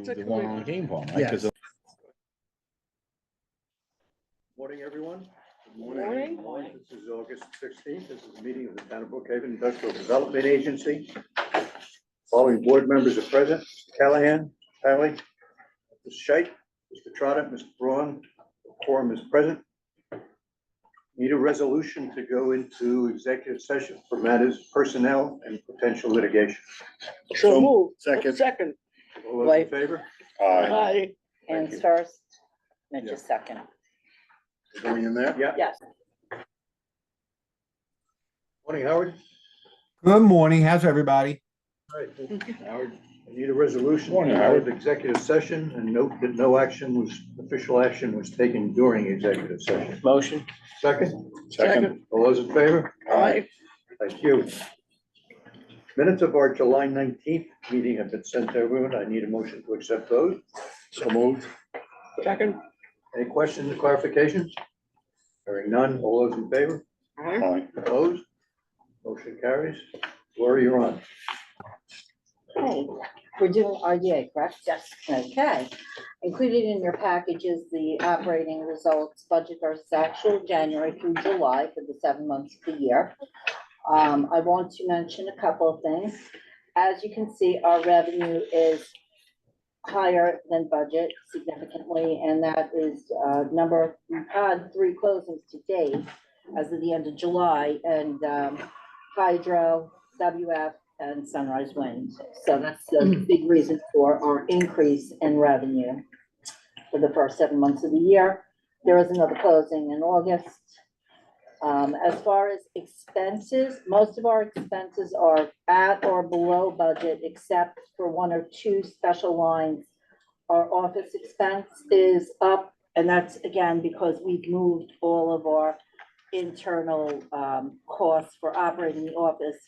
the one on Game Farm, right? Yes. 'Cause Morning, everyone. Good morning. This is August 16th. This is a meeting of the Town of Brookhaven Industrial Development Agency. Following board members are present: Mr. Callahan, Pally, Mr. Scheit, Mr. Trotter, Mr. Braun. The quorum is present. Need a resolution to go into executive session for matters personnel and potential litigation. So moved. second. Second. All those in Wait. favor? Aye. Thank Ann's you. first, Mitch's Yeah. second. Going in there? Yeah. Yes. Morning, Howard. Good morning. How's everybody? All right, Howard, I need a resolution Morning, out Howard. of executive session, and note that no official action was taken during executive session. Motion. Second, Second. all those in favor? Aye. Thank you. Minutes of our July 19th meeting have been sent to everyone. I need a motion to accept those. So moved. Second. Any questions or clarifications? Hearing none, all those in favor? Aye. Opposed? Motion carries. Laura, you're on. Okay, we're doing RDA, correct? Yes. Okay. Included in your package is the operating results, budget versus actual, January through July for the 7 months of the year. I want to mention a couple of things. As you can see, our revenue is higher than budget significantly, and that is we've had 3 closings to date as of the end of July, and Hydro, WF, and Sunrise Wind. So that's the big reason for our increase in revenue for the first 7 months of the year. There is another closing in August. As far as expenses, most of our expenses are at or below budget, except for 1 or 2 special lines. Our office expense is up, and that's again because we've moved all of our internal costs for operating the office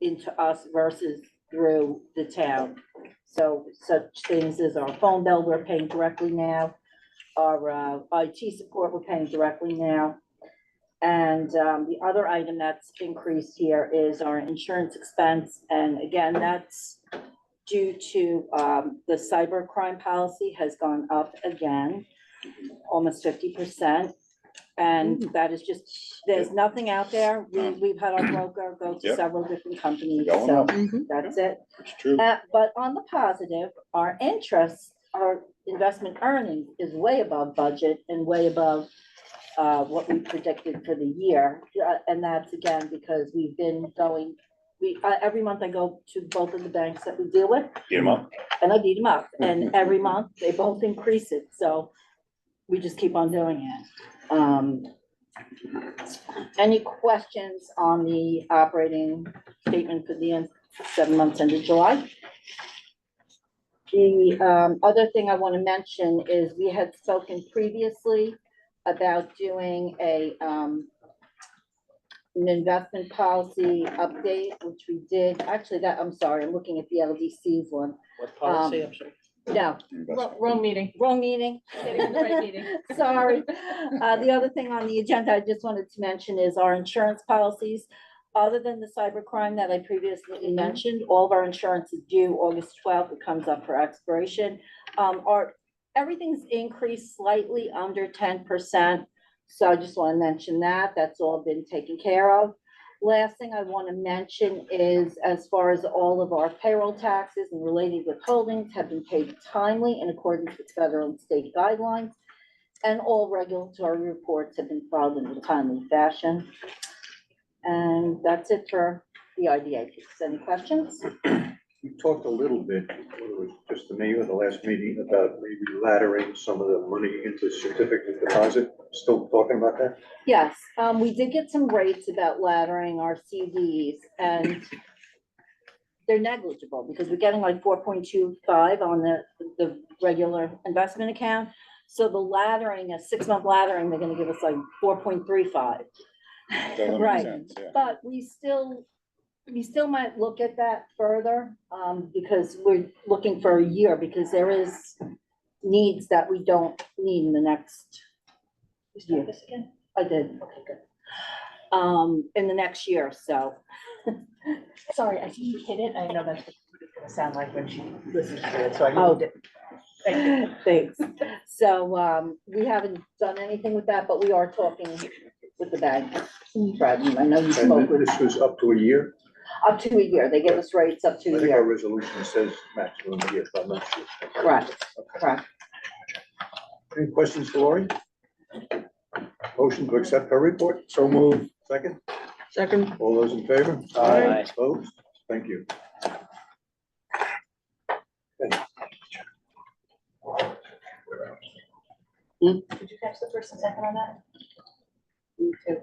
into us versus through the town. So such things as our phone bill, we're paying directly now. Our IT support, we're paying directly now. And the other item that's increased here is our insurance expense. And again, that's due to the cybercrime policy has gone up again, almost 50%. And that is just, there's nothing out there. We've had our broker go to Yep. several different companies, Going so up. that's it. It's true. But on the positive, our interest, our investment earnings is way above budget and way above what we predicted for the year. And that's again, because we've been going, every month I go to both of the banks that we deal with. Get 'em up. And I beat them up, and every month they both increase it, so we just keep on doing it. Any questions on the operating statement for the 7 months ended July? The other thing I want to mention is we had spoken previously about doing an investment policy update, which we did. Actually, I'm sorry, I'm looking at the LDC's one. What policy? I'm sorry. No, Wrong meeting. wrong meeting. Getting in the right meeting. Sorry. The other thing on the agenda I just wanted to mention is our insurance policies. Other than the cybercrime that I previously mentioned, all of our insurance is due August 12th. It comes up for expiration. Everything's increased slightly under 10%. So I just want to mention that. That's all been taken care of. Last thing I want to mention is as far as all of our payroll taxes and related withholdings have been paid timely in accordance with federal and state guidelines. And all regulatory reports have been filed in a timely fashion. And that's it for the IDA piece. Any questions? We talked a little bit, whether it was just to me or the last meeting, about maybe laddering some of the money into certificate deposit. Still talking about that? Yes, we did get some rates about laddering our CDs, and they're negligible because we're getting like 4.25 on the regular investment account. So the laddering, a 6-month laddering, they're gonna give us like 4.35. Doesn't make Right, sense, yeah. but we still might look at that further, because we're looking for a year, because there is needs that we don't need in the next year. This again? I did, okay, good. In the next year, so. Sorry, I think you hit it. I know that's what it's gonna sound like when she listens to it, so I Oh, moved it. Thanks. So, we haven't done anything with that, but we are talking with the bank. Brad, I know you spoke And with, this was up to a year. up to a year. They give us rates up I to a think our year. resolution says maximum a year, but I'm not sure. Correct, correct. Any questions for Lori? Motion to accept her report? So moved. Second? Second. All those in favor? Aye. Opposed? Thank you. Did you catch the first and second on that? Me too.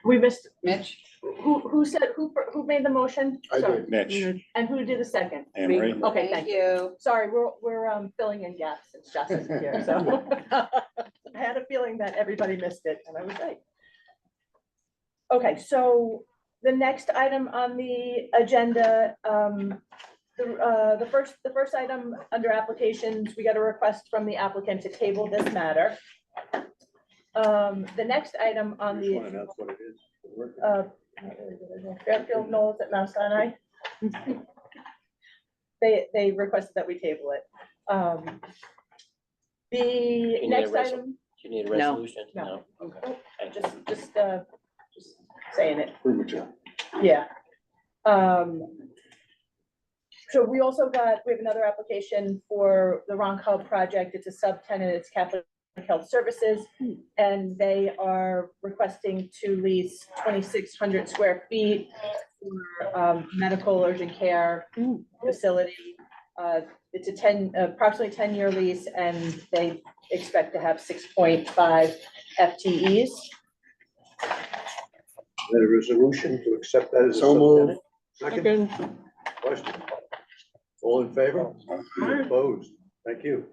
We missed, Mitch? who said, who made the motion? I Sorry. did. Mitch, And who did the second? Anne Marie. Okay, thank you. you. Sorry, we're filling in gaps since Jess isn't here, so. I had a feeling that everybody missed it, and I was right. Okay, so the next item on the agenda, the first item under applications, we got a request from the applicant to table this matter. The next item on Just the, want to announce what it is. for the record. Fairfield Knowles at Mount Sinai. They requested that we table it. The need a next resol- item, Do you need a No. resolution? No. Okay. just saying it. Premature. Yeah. So we also we have another application for the Ronc Hub project. It's a subtenant, it's Catholic Health Services. And they are requesting to lease 2,600 square feet for medical urgent care facility. It's approximately 10-year lease, and they expect to have 6.5 FTEs. Is there a resolution to accept that as a So moved. subtenant? Second, Second. question. All in favor? Opposed? Thank you.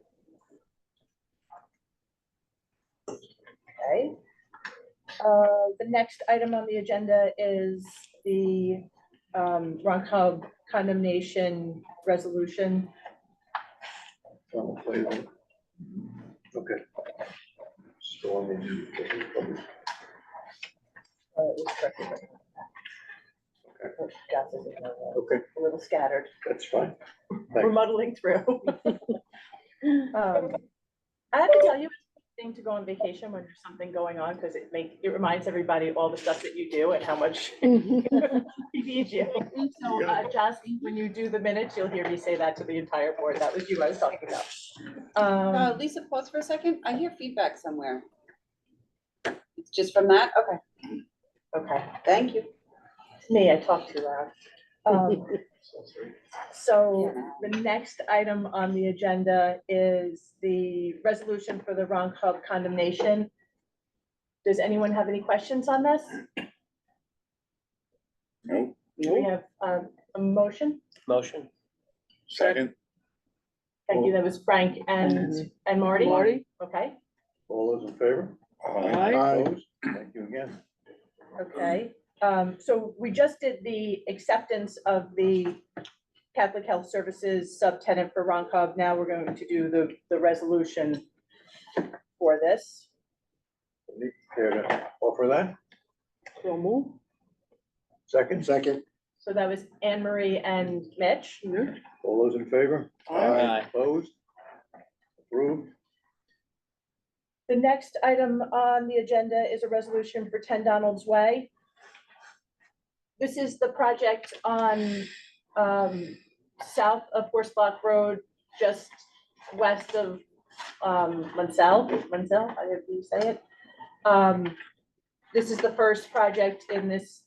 Okay. The next item on the agenda is the Ronc Hub condemnation resolution. Okay. So, It was corrected. Jess isn't here, okay, a little scattered. that's fine. We're Thanks. muddling through. I have to tell you, it's a thing to go on vacation when there's something going on, because it reminds everybody of all the stuff that you do and how much we need you. So, Jess, when you do the minutes, you'll hear me say that to the entire board. That was you I was talking about. Lisa, pause for a second. I hear feedback somewhere. It's just from that? Okay, Okay, thank you. it's me, I talk too loud. So the next item on the agenda is the resolution for the Ronc Hub condemnation. Does anyone have any questions on this? Nope. Do we have a motion? Motion? Second. Thank you, that was Frank and Marty? Marty? Okay, All those in favor? Aye. Opposed? Thank you again. okay. So we just did the acceptance of the Catholic Health Services subtenant for Ronc Hub. Now we're going to do the resolution for this. Care to offer that? So move. Second? Second. So that was Anne Marie and Mitch. All those in favor? Aye. Opposed? Approved? The next item on the agenda is a resolution for 10 Donald's Way. This is the project on south of Horse Block Road, just west of Munsell, how do you say it? This is the first project in this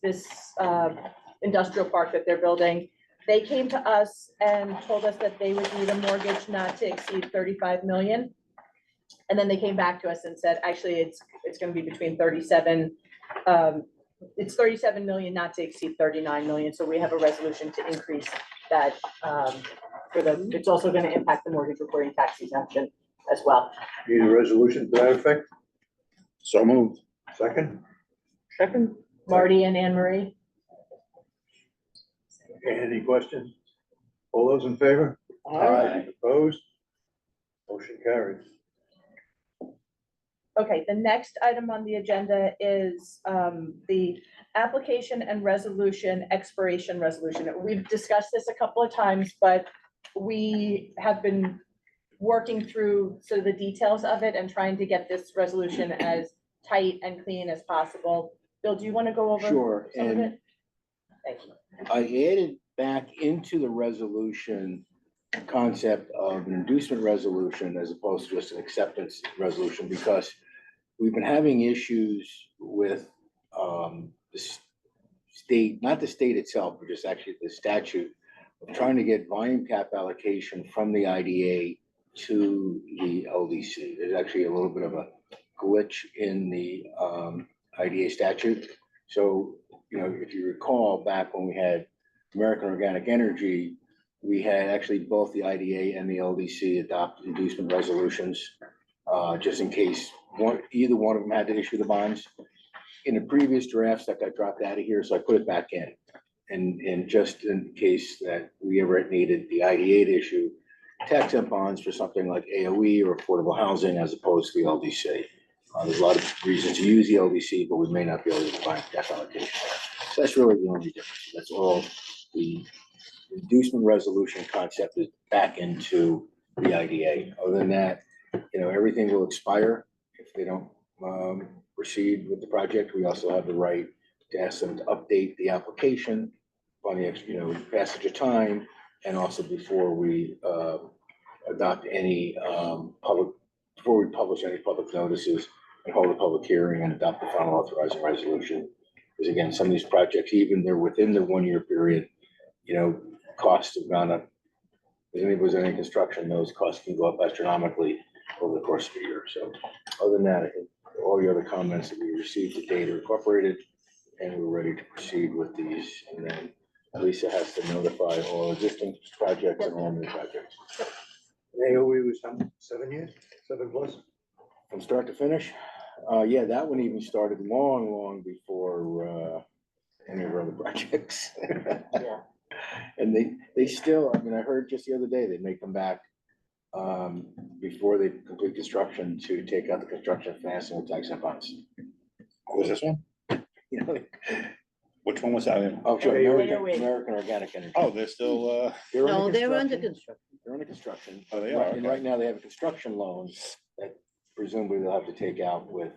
industrial park that they're building. They came to us and told us that they would need a mortgage not to exceed 35 million. And then they came back to us and said, actually, it's gonna be between 37, it's 37 million not to exceed 39 million. So we have a resolution to increase that it's also gonna impact the mortgage reporting tax exemption as well. Need a resolution to that effect? So moved. Second? Second. Marty and Anne Marie. Any questions? All those in favor? Aye. Opposed? Motion carries. Okay, the next item on the agenda is the application and resolution, expiration resolution. We've discussed this a couple of times, but we working through sort of the details of it and trying to get this resolution as tight and clean as possible. Bill, do you want to go over Sure, some of and it? Thank you. I added back into the resolution concept of an inducement resolution as opposed to just an acceptance resolution, because we've been having issues with the state, not the state itself, but just actually the statute of trying to get volume cap allocation from the IDA to the LDC. There's actually a little bit of a glitch in the IDA statute. So, you know, if you recall back when we had American Organic Energy, we had actually both the IDA and the LDC adopt inducement resolutions, just in case either one of them had to issue the bonds. In the previous drafts, that got dropped out of here, so I put it back in. And just in case that we ever needed the IDA to issue tax exempt bonds for something like AOE or affordable housing as opposed to the LDC. There's a lot of reasons to use the LDC, but we may not be able to find tax allocation there. So that's really the only difference. That's all. The inducement resolution concept is back into the IDA. Other than that, you know, everything will expire if they don't proceed with the project. We also have the right to ask them to update the application on the, you know, passage of time, and also before we adopt any before we publish any public notices and hold a public hearing and adopt the final authorizing resolution. Because again, some of these projects, even they're within the 1 year period, you know, costs have gone up. If anybody was in any construction, those costs can go up astronomically over the course of a year. So other than that, I think all the other comments that we received to date are incorporated, and we're ready to proceed with these. And then Lisa has to notify all existing projects and all new projects. AOE was 7 years, 7+. From start to finish, yeah, that one even started long before any of our other projects. Yeah. And they still, I mean, I heard just the other day, they may come back before they complete construction to take out the construction financing with tax exempt bonds. What was this one? You know, Which one was that in? oh, sure, AOE. American Organic Energy. Oh, they're still, They're No, they're under construction. construction. They're under construction. Oh, they are, And okay. right now they have a construction loan that presumably they'll have to take out with,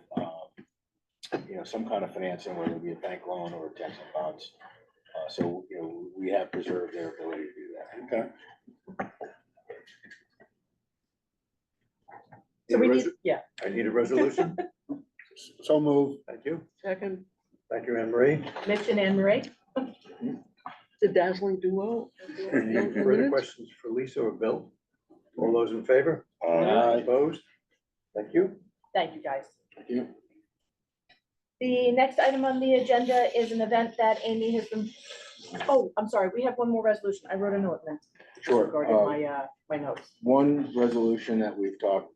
you know, some kind of financing, whether it be a bank loan or tax exempt bonds. So, you know, we have preserved their ability to do that. okay. So we need, yeah, I need a resolution. So move. Thank you. Second, Thank you, Anne Marie. Mitch and Anne Marie. the dazzling duo. Any further questions for Lisa or Bill? All those in favor? Opposed? Thank you. Thank you, guys. Thank you. The next item on the agenda is an event that Amy has been, oh, I'm sorry, we have one more resolution. I wrote a note then. Sure. Regarding my notes. One resolution that we've talked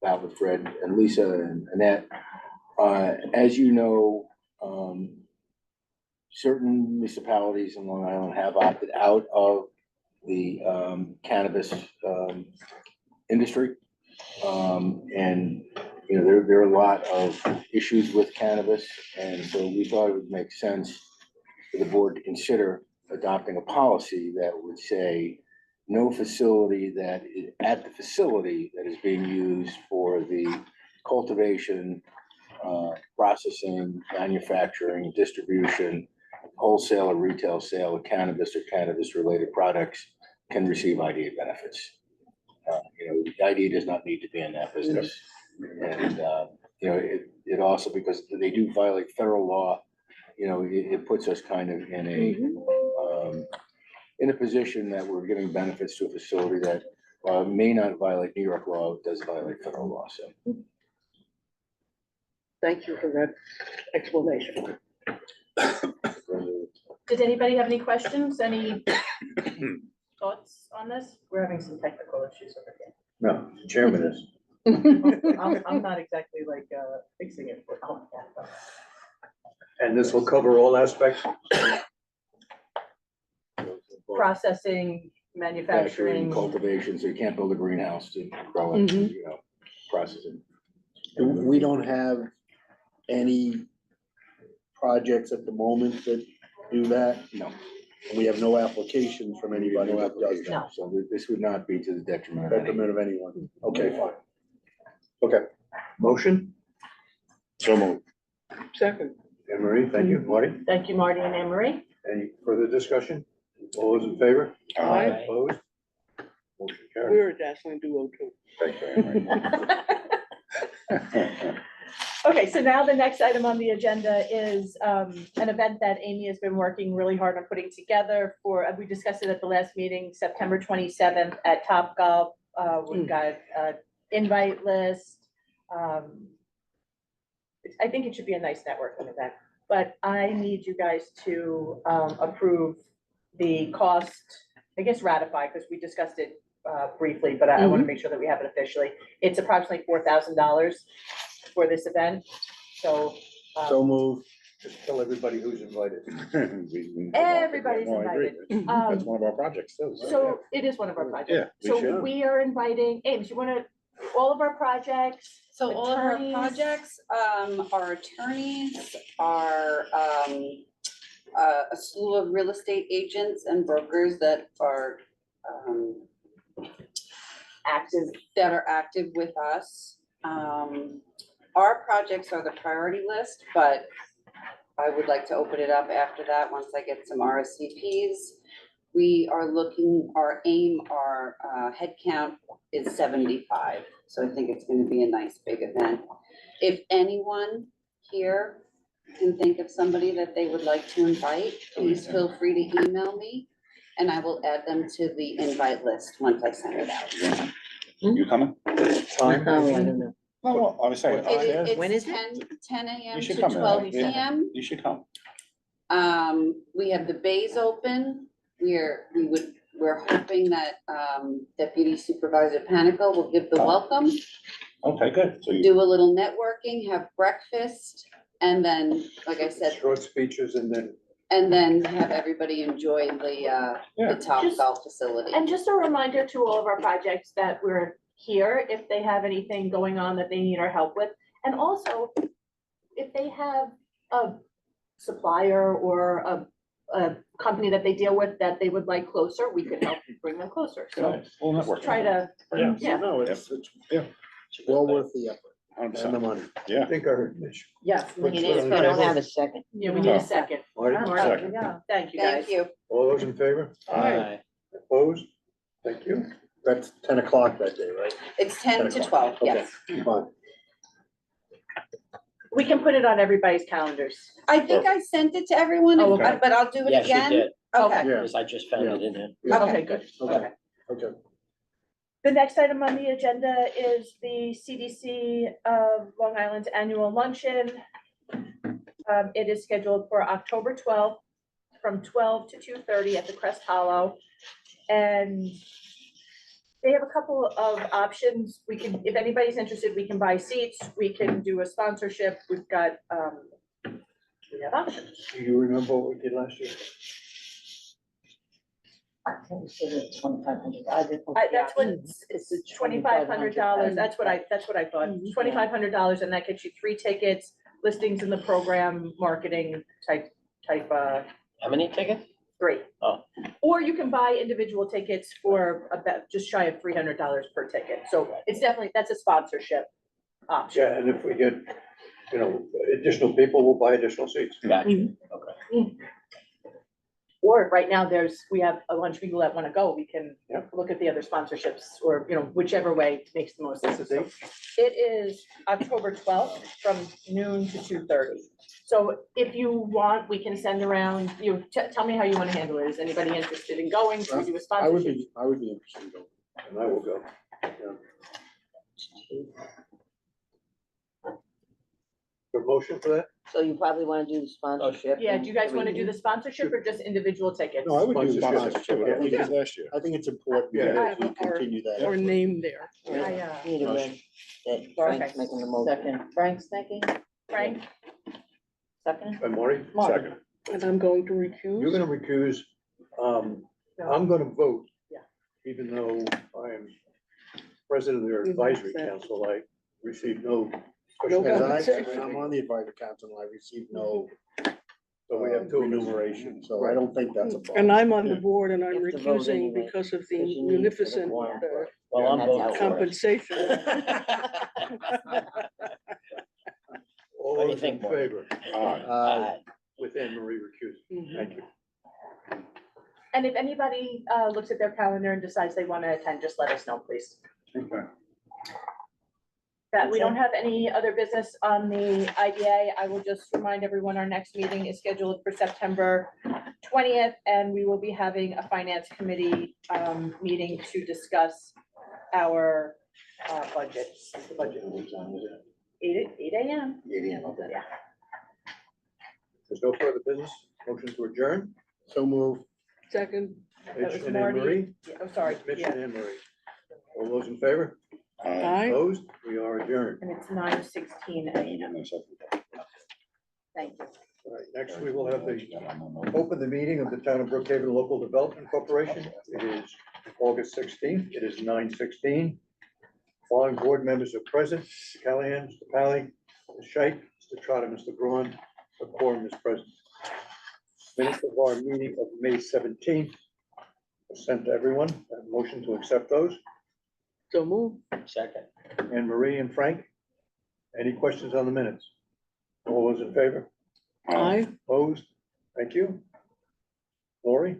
about with Fred and Lisa and Annette, as you know, certain municipalities in Long Island have opted out of the cannabis industry. And, you know, there are a lot of issues with cannabis. And so we thought it would make sense for the board to consider adopting a policy that would say no facility that is at the facility that is being used for the cultivation, processing, manufacturing, distribution, wholesale or retail sale of cannabis or cannabis related products can receive IDA benefits. You know, the IDA does not need to be in that business. And, you know, it also, because they do violate federal law, you know, it puts us kind of in a position that we're giving benefits to a facility that may not violate New York law, it does violate federal law, so. Thank you for that explanation. Did anybody have any questions? Any thoughts on this? We're having some technical issues over here. No, the chairman is. I'm not exactly like fixing it for, oh, yeah. And this will cover all aspects. Processing, manufacturing. Cultivation, so you can't build a greenhouse to grow it, Mhm. you know, processing. We don't have any projects at the moment that do that. No, We have no applications from anybody that does No. that. So this would not be to the detriment of anyone. Detriment of anyone. Okay, fine. Okay. Motion, So moved. Second. Anne Marie, thank you. Marty, Thank you, Marty and Anne Marie. any further discussion? All those in favor? Aye. Opposed? Motion carried. We're a dazzling duo too. Thanks, Anne Marie. Okay, so now the next item on the agenda is an event that Amy has been working really hard on putting together for, we discussed it at the last meeting, September 27th at Topgolf. We've got an invite list. I think it should be a nice networking event, but I need you guys to approve the cost, I guess ratify, because we discussed it briefly, but I want to make sure that we have it officially. It's approximately $4,000 for this event, so. So move. Just tell everybody who's invited. Everybody's No, I agree. invited. That's one of our projects too. So it is one of our projects. Yeah, we So should. we are inviting, Ames, you want to, all of our projects, So all of our Attorneys. projects, our attorneys are, a slew of real estate agents and brokers that are, active, that are active with us. Our projects are the priority list, but I would like to open it up after that, once I get some RSVPs. We are looking, our aim, our head count is 75, so I think it's gonna be a nice big event. If anyone here can think of somebody that they would like to invite, please feel free to email me, and I will add them to the invite list once I send it out. You coming? Time? Oh, I don't know. No, well, I was saying, When It's is it? 10 a.m. You to should come, 12 yeah. p.m. you should come. We have the bays open. We're hoping that Deputy Supervisor Panico will give the welcome, Okay, good. So you, do a little networking, have breakfast, and then, like I said, Short speeches and then have everybody enjoy the Yeah. Top Just- Golf facility. and just a reminder to all of our projects that we're here if they have anything going on that they need our help with. And also, if they have a supplier or a company that they deal with that they would like closer, we could help bring them closer. So nice. We'll network. just try to, Yeah. yeah. No, it's well worth the effort and the 100%. money. I Yeah. think I heard this. Yes, Which If is- we don't have a second. yeah, we need a second. Marty, All right, Second. yeah, thank you guys. Thank you. all those in favor? Aye. Opposed? Thank you. That's 10 o'clock that day, right? It's 10 to 12, yes. Okay, fine. We can put it on everybody's calendars. I think I sent it to everyone, Oh, okay. but I'll do it Yes, you again. did, Okay. Yeah, because I just found it in there. yeah. Okay, good. Okay, okay. The next item on the agenda is the CDC of Long Island's annual luncheon. It is scheduled for October 12th from 12 to 2:30 at the Crest Hollow. And they have a couple of options. We can, if anybody's interested, we can buy seats. We can do a sponsorship. We've got, we have options. Do you remember what we did last year? That's what, it's $2,500. That's what I thought. $2,500, and that gets you 3 tickets, listings in the program, marketing type, How many tickets? 3. Oh. Or you can buy individual tickets for about just shy of $300 per ticket. So it's definitely, that's a sponsorship option. Yeah, and if we get, additional people, we'll buy additional seats. Gotcha, okay. Or right now, we have a bunch of people that want to go. We can Yep. look at the other sponsorships or, whichever way makes the most sense. What's the date? It is October 12th from noon to 2:30. So if you want, we can send around, tell me how you want to handle it. Is anybody interested in going? Should we do a I would sponsorship? be interested in going. And I will go. Your motion for that? So you probably want to do the sponsorship. Yeah, do you guys want to do the sponsorship or just individual tickets? No, I would do the Sponsorship. sponsorship. I think Yeah. it's- Last year. I think it's important Yeah. that we continue that. Or name there. I, Need a red, that Frank's making the motion. Second, Frank's making, Frank, second? And Marty? Second. And I'm going to You're recuse. gonna recuse, I'm gonna vote. Yeah. Even though I am president of their advisory council, I received no. No As compensation. I'm on the advisory council, and I received no So we have two enumeration, so I don't think that's a problem. And I'm on the board and I'm You have to vote recusing anyway, because of the because you need it for the munificent quorum. uh, Well, I'm That's voting how for it. compensation. All What do you those in think, Marty? favor, with Anne Marie recused. Mhm. Thank you. And if anybody looks at their calendar and decides they want to attend, just let us know, please. Okay. That we don't have any other business on the IDA. I will just remind everyone, our next meeting is scheduled for September 20th, and we will be having a finance committee meeting to discuss our budgets. The budget. What time is it? 8 AM. 8 AM, okay. Yeah. There's no further business. Motion to adjourn. So move. Second, That Mitch was and Anne Marty. Marie. Yeah, I'm sorry. Mitch Yeah. and Anne Marie. All those in favor? aye. Opposed? We are adjourned. And it's 9:16 AM. Thank you. All right, next we will have open the meeting of the Town of Brookhaven Local Development Corporation. It is August 16th. It is 9:16. Following board members are present: Mr. Callahan, Mr. Pally, Ms. Scheit, Mr. Trotter, Mr. Braun. The quorum is present. Minutes of our meeting of May 17th were sent to everyone. A motion to accept those. So move. Second. Anne Marie and Frank, any questions on the minutes? All those in favor? Aye. Opposed? Thank you. Lori?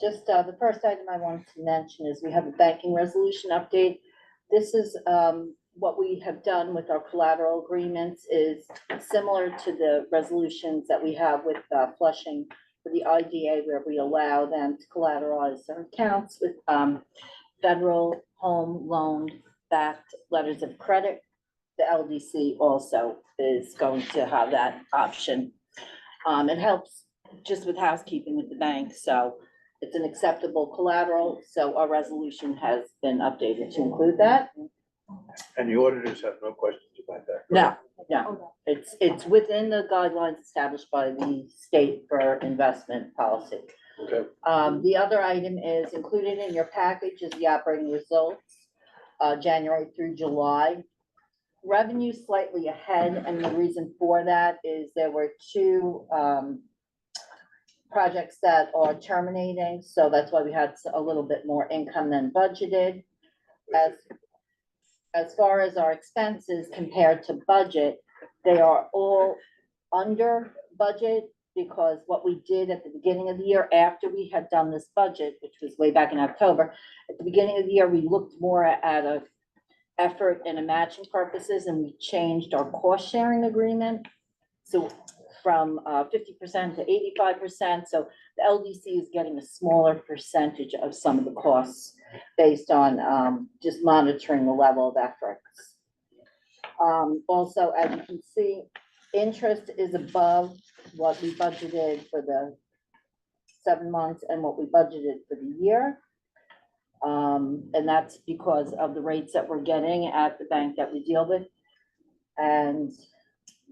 Just, the first item I wanted to mention is we have a banking resolution update. This is, what we have done with our collateral agreements is similar to the resolutions that we have with, Flushing for the IDA, where we allow them to collateralize their accounts with, federal home loan backed letters of credit. The LDC also is going to have that option. It helps just with housekeeping with the bank, so it's an acceptable collateral, so our resolution has been updated to include that. And the auditors have no questions about that? No, no, it's within the guidelines established by the state for investment policy. Okay. The other item is included in your package is the operating results, January through July. Revenue slightly ahead, and the reason for that is there were two, projects that are terminating, so that's why we had a little bit more income than budgeted. As far as our expenses compared to budget, they are all under budget, because what we did at the beginning of the year, after we had done this budget, which was way back in October, at the beginning of the year, we looked more at a effort and a matching purposes, and we changed our cost sharing agreement. So from 50% to 85%, so the LDC is getting a smaller percentage of some of the costs based on just monitoring the level of efforts. Also, as you can see, interest is above what we budgeted for the 7 months and what we budgeted for the year. And that's because of the rates that we're getting at the bank that we deal with. And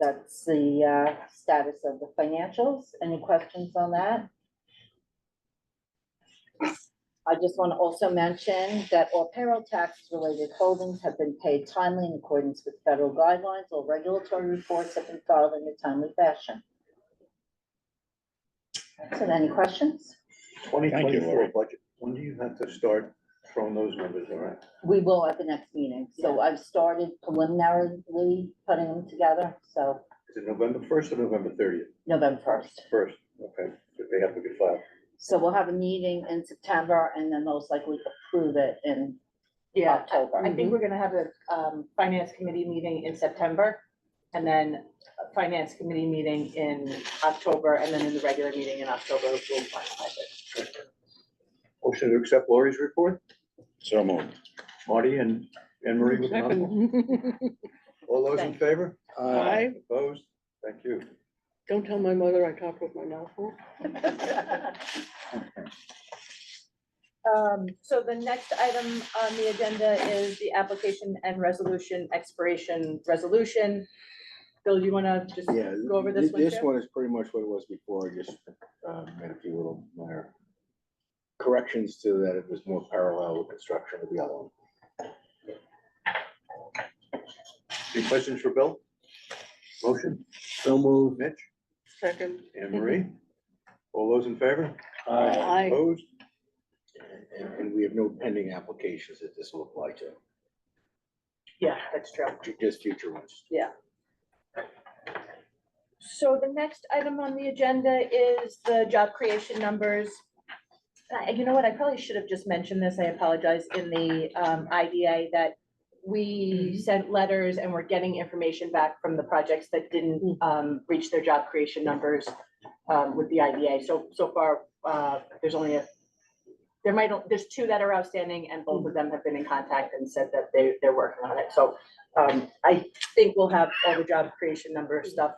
that's the status of the financials. Any questions on that? I just want to also mention that all payroll tax related holdings have been paid timely in accordance with federal guidelines. All regulatory reports have been filed in a timely fashion. So any questions? 2024 budget, when do you have to start throwing those numbers around? We will at the next meeting. So I've started preliminarily putting them together, so Is it November 1st or November 30th? November 1st. First, okay, so they have to be filed. So we'll have a meeting in September and then most likely approve it in Yeah, October. I think we're gonna have a finance committee meeting in September, and then a finance committee meeting in October, and then in the regular meeting in October, we'll finalize it. Motion to accept Lori's report. So moved. Marty and Anne Marie with the number. Second. All those in favor? Aye. Opposed? Thank you. Don't tell my mother I talked with my mouth full. So the next item on the agenda is the application and resolution expiration resolution. Bill, you wanna just Yeah, go over this one this too? one is pretty much what it was before, just made a few little minor corrections to that. It was more parallel with construction of the other one. Any questions for Bill? Motion, So move. Mitch, Second. Anne Marie? All those in favor? Aye. Opposed? And we have no pending applications that this will apply to, Yeah, that's true. just future ones. So the next item on the agenda is the job creation numbers. You know what, I probably should have just mentioned this, I apologize, in the IDA that we sent letters and we're getting information back from the projects that didn't reach their job creation numbers with the IDA. So far, there's only there's two that are outstanding and both of them have been in contact and said that they're working on it. So I think we'll have all the job creation number stuff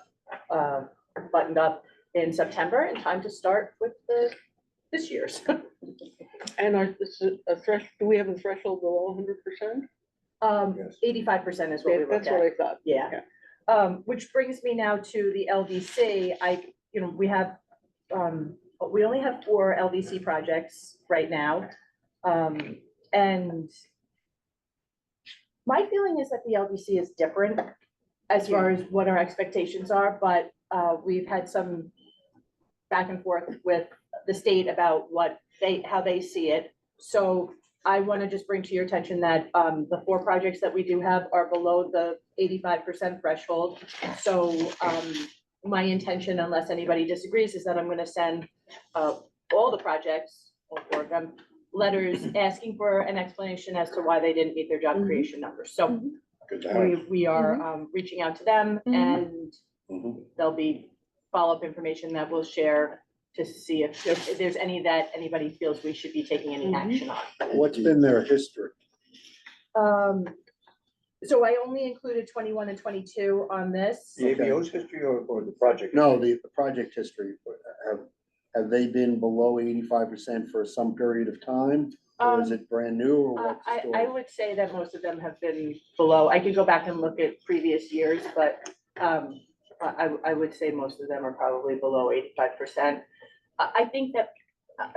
buttoned up in September in time to start with this year's. And this is do we have a threshold below 100%? Yes. 85% is what we look That's at. what I thought. Yeah. Which brings me now to the LDC. We only have 4 LDC projects right now. And my feeling is that the LDC is different as far as what our expectations are, but we've had some back and forth with the state about how they see it. So I want to just bring to your attention that the 4 projects that we do have are below the 85% threshold. So my intention, unless anybody disagrees, is that I'm going to send all the projects, all 4 of them, letters asking for an explanation as to why they didn't meet their job creation numbers. So Good to have. we are reaching out to them, and there'll be follow-up information that we'll share to see if there's any that anybody feels we should be taking any action on. What's been their history? So I only included 21 and 22 on this. The ABO's history or the project? No, the project history, have they been below 85% for some period of time? Or is it brand new or what's the I story? would say that most of them have been below. I could go back and look at previous years, but I would say most of them are probably below 85%. I think that,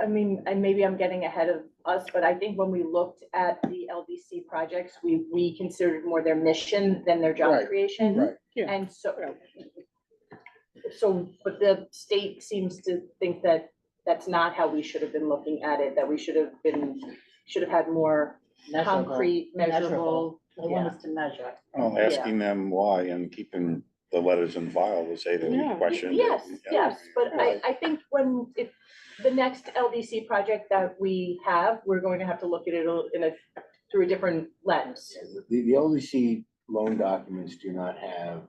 I mean, and maybe I'm getting ahead of us, but I think when we looked at the LDC projects, we considered more their mission than their job Right, creation. Right, And so, but the state seems to think that that's not how we should have been looking at it, that we should have had more concrete, measurable. They want us to measure. Oh, asking them why and keeping the letters in file to say that we Yeah. questioned. it. Yes, Yeah. yes, but I think if the next LDC project that we have, we're going to have to look at it through a different lens. The LDC loan documents do not have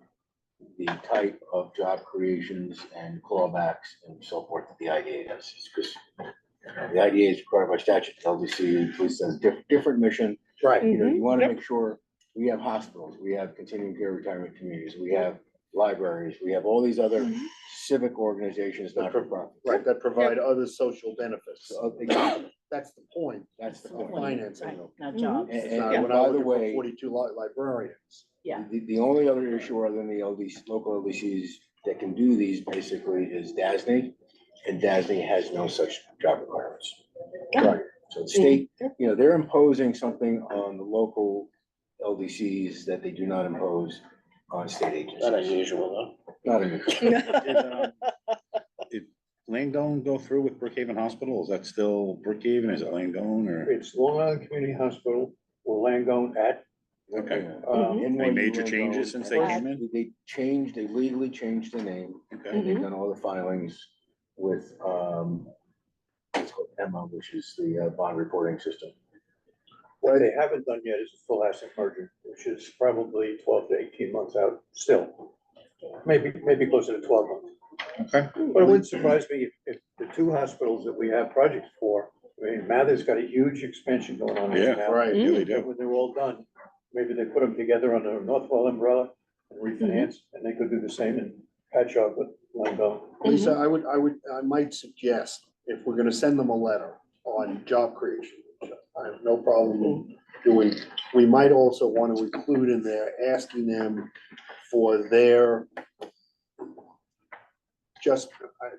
the type of job creations and clawbacks and so forth that the IDA does. It's because the IDA is required by statute, LDC, at least has different mission. right. You know, you want to Yep. make sure we have hospitals, we have continuing care retirement communities, we have libraries, we have all these other civic organizations, not for profit. Right, that provide other social benefits. So, exactly. That's the point. That's the The point. financing. Right, not Mhm. jobs. And, It's and- not, and we're by not the looking for way, 42 librarians. Yeah. the only other issue other than the LDC, local LDCs that can do these basically is DASNY, and DASNY has no such job requirements. Right. So the state, you know, they're imposing something on the local LDCs that they do not impose on state agencies. Not unusual, though. Not unusual. Did Langone go through with Brookhaven Hospital? Is that still Brookhaven? Is it Langone or? It's Long Island Community Hospital or Langone at. Okay. NYU major Langone, changes since they came in? They legally changed the name, Okay. and they've done all the filings with, it's called Emma, which is the bond reporting system. What they haven't done yet is a full asset merger, which is probably 12 to 18 months out still. Maybe closer to 12 months. Okay. But it wouldn't surprise me if the 2 hospitals that we have projects for, I mean, Mather's got a huge expansion going on Yeah, right now. right. Yeah, they But do. when they're all done, maybe they put them together under a Northwell umbrella and refinance, and they could do the same in Patchogue with Langone. Lisa, I might suggest, if we're gonna send them a letter on job creation, which I have no problem doing, we might also want to include in there, asking them for their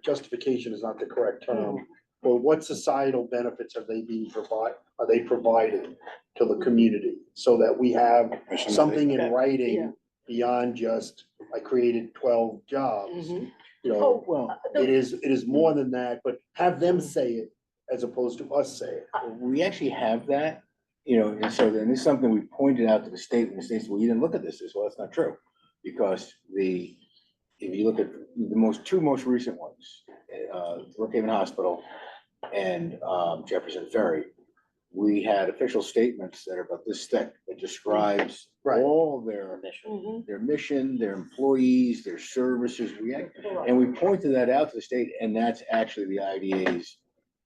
justification is not the correct term, but what societal benefits are they providing to the community? So that we have something in Yeah. writing beyond just, I created 12 jobs. Mhm. you Oh, know, Well, it is more than that, but have them say it as opposed to us say it. we actually have that, you know, and so then this is something we pointed out to the state, and the state said, well, you didn't look at this. Well, that's not true. Because if you look at the two most recent ones, Brookhaven Hospital and Jefferson Ferry, we had official statements that are about this thick that describes Right. all their mission, their employees, their services. And we pointed that out to the state, and that's actually the IDA's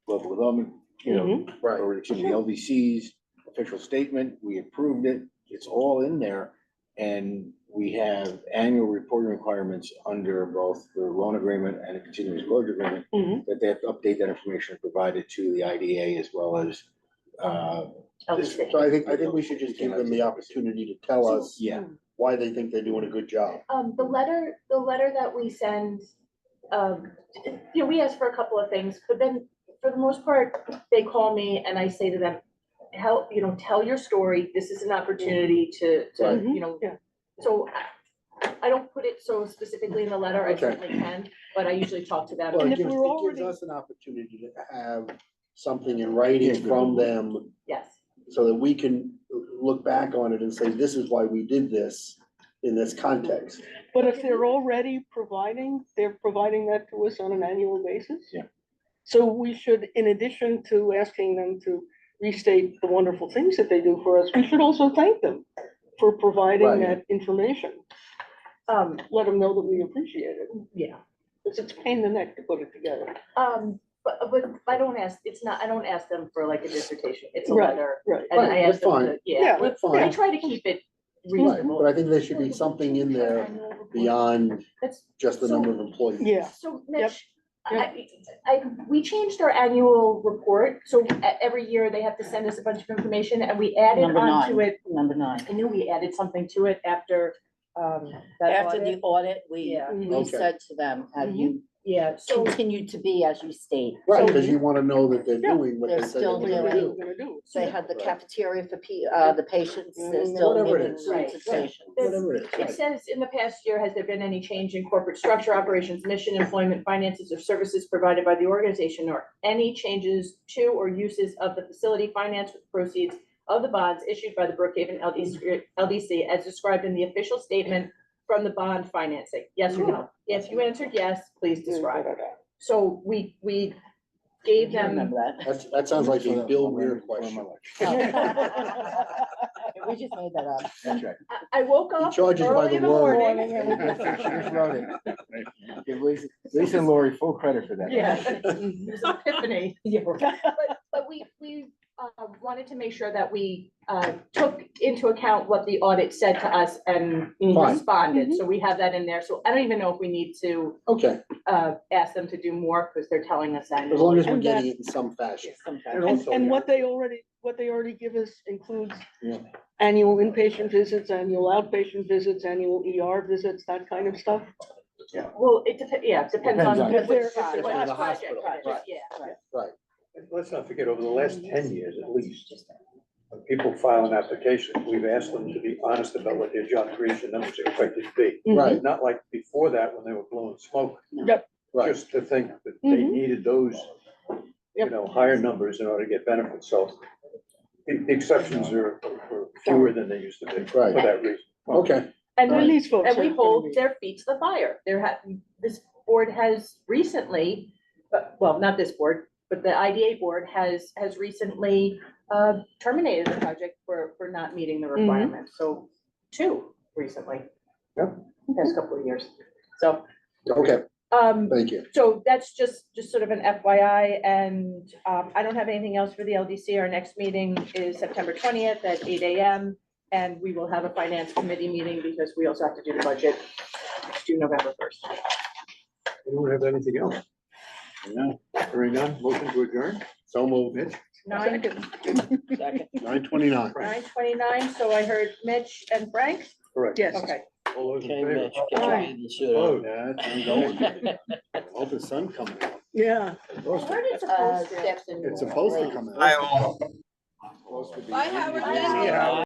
local development, you know, Right. or excuse me, LDC's official statement. We approved it. It's all in there. And we have annual reporting requirements under both the loan agreement and a continuous disclosure agreement that they have to update that information and provide it to the IDA as well as LDC. So I think we should just give them the opportunity to tell us Yeah. why they think they're doing a good job. The letter that we send, you know, we ask for a couple of things, but then for the most part, they call me and I say to them, help, you know, tell your story. This is an opportunity to, Right. you know, Yeah. so I don't put it so specifically in the letter. I Okay. certainly can, but I usually talk to them. Well, And it if gives, we're it gives already- us an opportunity to have something in writing Yeah. from them Yes. so that we can look back on it and say, this is why we did this in this context. But if they're already they're providing that to us on an annual basis? Yeah. So we should, in addition to asking them to restate the wonderful things that they do for us, we should also thank them for providing Right. that information. Let them know that we appreciate it, Yeah. because it's a pain in the neck to put it together. But I don't ask them for like a dissertation. It's a Right, letter. right. And I Right, ask that's them fine. to, Yeah, yeah, That's I fine, try to keep it right, reasonable. but I think there should be something in there beyond That's, just the number of employees. Yeah, so Mitch, we changed our annual report, so every year they have to send us a bunch of information and we added Number onto 9. it. Number 9. I knew we added something to it after, that After audit. the audit, we, Yeah. we Okay. said to them, have you Yeah, so, continued to be as you state? Right, because you wanna know that they're Yeah. doing what they They're said they still were what are gonna they do. gonna do? They had the Right. cafeteria for the patients, they're Mm, still whatever it making is. food Right. to Yeah. patients. Whatever it is, it right. says, in the past year, has there been any change in corporate structure, operations, mission, employment, finances, or services provided by the organization, or any changes to or uses of the facility financed with proceeds of the bonds issued by the Brookhaven LDC as described in the official statement from the bond financing? Yes or no? If you answered yes, please describe. So we gave I them, remember that. That sounds like a Bill Weir question. We just made that up. That's right. I woke He up charges by early the in the word. morning. And we just wrote it. Give Lisa and Lori full credit for that. Yeah, it was an epiphany. But we wanted to make sure that we took into account what the audit said to us and Fine. responded. So we have that in there. So I don't even know if we need to Okay, ask them to do more because they're telling us that. as long as we're And getting it in some fashion. And, also, and what they already give us includes Yeah. annual inpatient visits, annual outpatient visits, annual ER visits, that kind of stuff. Well, it depends, yeah, it depends on. Depends on- If they're- which if they're project, in the hospital, project, right. Yeah. let's not forget, over the last 10 years at least, when people file an application, we've asked them to be honest about what their job creation numbers are expected to be. Right, Not like before that, when they were blowing smoke. Yep. right. Just to think that they Mhm. needed those, Yep. higher numbers in order to get benefits. So the exceptions are fewer than they used to be for Right. that reason. Okay, And And we, these folks and we are gonna hold be- their feet to the fire. This board has recently, well, not this board, but the IDA board has recently terminated the project for not meeting the requirements. So 2 recently. Yep. Past couple of years. So, okay, thank you. so that's just sort of an FYI, and I don't have anything else for the LDC. Our next meeting is September 20th at 8 AM. And we will have a finance committee meeting because we also have to do the budget due November 1st. Anyone have anything else? No. Hearing none, motion to adjourn? So moved. Mitch? 9:29. 9:29, so I heard Mitch and Frank? Correct. Yes. Okay. All those in Okay, favor? Mitch, get your bathing suit on. Opposed? Yeah, I'm going. Hope the sun coming out. Yeah. Where did it supposed to? Steps in. It's supposed to come out. Bye, Howard.